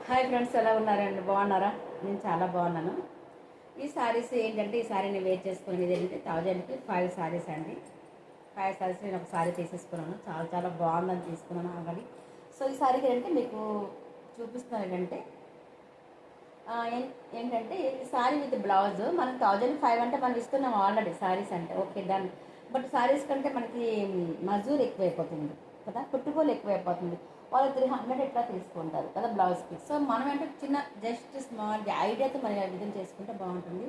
Hi friends, ఎలా ఉన్నారండి? బాగున్నారా? నేను చాలా బాగున్నాను. ఈ సారీస్ ఏంటంటే, ఈ సారీ నేను వేర్ చేసుకునేది ఏంటంటే 1000కి 5 సారీస్ అండి. 5 సారీస్ నేను ఒక సారీ తీసేసుకున్నాను. చాలా చాలా బాగుందని తీసుకున్నాను ఆల్రెడీ. సో ఈ సారీకి ఏంటంటే మీకు చూపిస్తున్నాను ఏంటంటే ఏంటంటే ఈ సారీ విత్ బ్లౌజ్ మనకి 1005 అంటే మనం ఇస్తున్నాం ఆల్రెడీ సారీస్ అంటే ఓకే డన్. బట్ సారీస్ కంటే మనకి మజూర్ ఎక్కువైపోతుంది కదా, కుట్టుకోలు ఎక్కువైపోతుంది. వాళ్ళు 300 ఎట్లా తీసుకుంటారు కదా బ్లౌజ్కి. సో మనం అంటే చిన్న జస్ట్ స్మాల్ ఐడియాతో మనం విధంగా చేసుకుంటే బాగుంటుంది.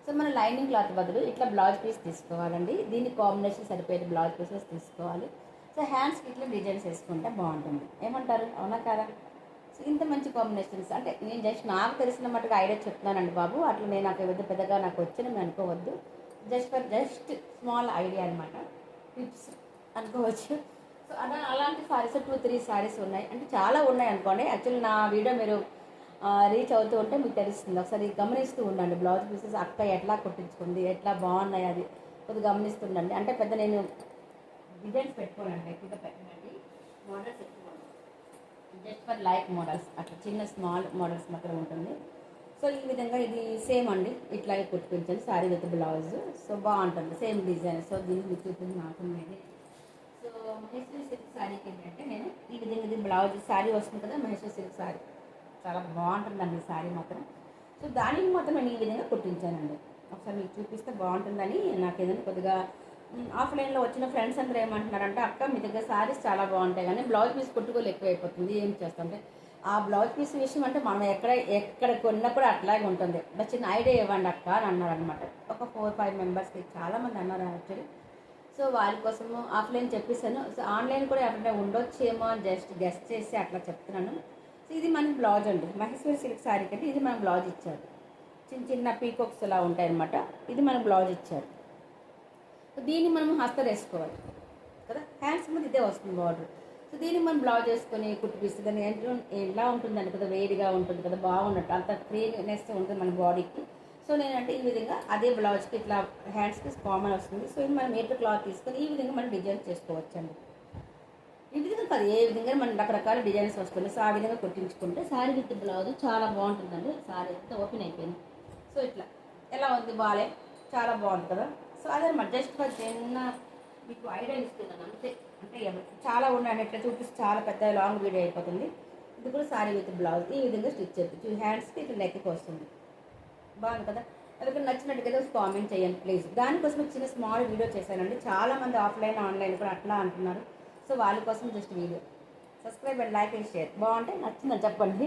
సో మన లైనింగ్ క్లాత్ బదులు ఇట్లా బ్లౌజ్ పీస్ తీసుకోవాలండి. దీన్ని కాంబినేషన్ సరిపోయే బ్లౌజ్ పీసెస్ తీసుకోవాలి. సో హ్యాండ్స్కి ఇట్లా డిజైన్స్ వేసుకుంటే బాగుంటుంది. ఏమంటారు? అవునా కదా? సో ఇంత మంచి కాంబినేషన్స్ అంటే నేను జస్ట్ నాకు తెలిసిన మట్టుగా ఐడియా చెప్తున్నానండి బాబు. అట్లా నేను నాకు పెద్దగా నాకు వచ్చిన అనుకోవద్దు. జస్ట్ స్మాల్ ఐడియా అనమాట, టిప్స్ అనుకోవచ్చు. సో అలాంటి సారీస్ 2-3 సారీస్ ఉన్నాయి, అంటే చాలా ఉన్నాయి అనుకోండి. యాక్చువల్లీ నా వీడియో మీరు రీచ్ అవుతూ ఉంటే మీకు తెలుస్తుంది. ఒకసారి గమనిస్తూ ఉండండి. బ్లౌజ్ పీసెస్ అక్క ఎట్లా కుట్టించుకుంది, ఎట్లా బాగున్నాయి అది కొద్దిగా గమనిస్తుండండి. అంటే పెద్ద నేను డిజైన్స్ పెట్టుకోనండి, ఎక్కువగా పెట్టనండి. మోడల్స్ ఎక్కువ జస్ట్ ఫర్ లైక్ మోడల్స్, అట్లా చిన్న స్మాల్ మోడల్స్ మాత్రం ఉంటుంది. సో ఈ విధంగా ఇది సేమ్ అండి, ఇట్లాగే కుట్టించండి సారీ విత్ బ్లౌజ్. సో బాగుంటుంది సేమ్ డిజైన్. సో దీనికి మీకు చూపించి మాత్రమే. సో మహేశ్వరి సిల్క్ శారీకి ఏంటంటే నేను ఈ విధంగా ఇది బ్లౌజ్ శారీ వస్తుంది కదా, మహేశ్వరి సిల్క్ శారీ చాలా బాగుంటుందండి ఈ శారీ మాత్రం. సో దానికి మాత్రం నేను ఈ విధంగా కుట్టించానండి. ఒకసారి మీకు చూపిస్తే బాగుంటుందని నాకు ఏదైనా కొద్దిగా ఆఫ్లైన్లో వచ్చిన ఫ్రెండ్స్ అందరూ ఏమంటున్నారంటే, అక్క మీ దగ్గర శారీస్ చాలా బాగుంటాయి కానీ బ్లౌజ్ పీస్ కుట్టుకోలు ఎక్కువైపోతుంది, ఏం చేస్తామంటే ఆ బ్లౌజ్ పీస్ విషయం అంటే మనం ఎక్కడ కొన్నా కూడా అట్లాగే ఉంటుంది. బట్ చిన్న ఐడియా ఇవ్వండి అక్క అని అన్నారనమాట. ఒక 4-5 మెంబర్స్కి చాలామంది అన్నారు యాక్చువల్లీ. సో వారి కోసము ఆఫ్లైన్ చెప్పేసాను. సో ఆన్లైన్ కూడా ఎక్కడైనా ఉండొచ్చేమో అని జస్ట్ గెస్ట్ చేసి అట్లా చెప్తున్నాను. సో ఇది మనకి బ్లౌజ్ అండి, మహేశ్వరి సిల్క్ శారీ కంటే ఇది మనం బ్లౌజ్ ఇచ్చారు. చిన్న చిన్న పీకాక్స్ ఇలా ఉంటాయి అనమాట. ఇది మనం బ్లౌజ్ ఇచ్చారు. సో దీన్ని మనం హస్తలు వేసుకోవాలి కదా, హ్యాండ్స్ మీద ఇదే వస్తుంది బార్డర్. సో దీన్ని మనం బ్లౌజ్ వేసుకొని కుట్టిపిస్తుంది. కానీ ఎలా ఉంటుందండి కదా, వేడిగా ఉంటుంది కదా, బాగున్నట్టు అంత ఫ్రీనెస్ ఉంటుంది మన బాడీకి. సో నేనంటే ఈ విధంగా అదే బ్లౌజ్కి ఇట్లా హ్యాండ్స్కి కామన్ వస్తుంది. సో ఇది మనం మీటర్ క్లాత్ తీసుకొని ఈ విధంగా మనం డిజైన్ చేసుకోవచ్చండి. ఈ విధంగా కాదు, ఏ విధంగా మనం రకరకాల డిజైన్స్ వస్తుంది. సో ఆ విధంగా కుట్టించుకుంటే శారీ విత్ బ్లౌజ్ చాలా బాగుంటుందండి. శారీ అంతా ఓపెన్ అయిపోయింది. సో ఇట్లా ఎలా ఉంది, బాలే చాలా బాగుంది కదా. సో అదే మరి జస్ట్ చిన్న మీకు ఐడియా ఇస్తున్నాను అంతే. అంటే చాలా ఉన్నాయండి, ఇట్లా చూపిస్తే చాలా పెద్ద లాంగ్ వీడియో అయిపోతుంది. ఇది కూడా శారీ విత్ బ్లౌజ్ ఈ విధంగా స్టిచ్ చేస్తుంది. హ్యాండ్స్కి ఇట్లా నెక్కి వస్తుంది. బాగుంది కదా. ఎవరికైనా నచ్చినట్టుగా కామెంట్ చేయండి ప్లీజ్. దానికోసం చిన్న స్మాల్ వీడియో చేశానండి. చాలామంది ఆఫ్లైన్ ఆన్లైన్ కూడా అట్లా అంటున్నారు. సో వాళ్ళ కోసం just video. Subscribe and like and share. బాగుంటే నచ్చిందని చెప్పండి.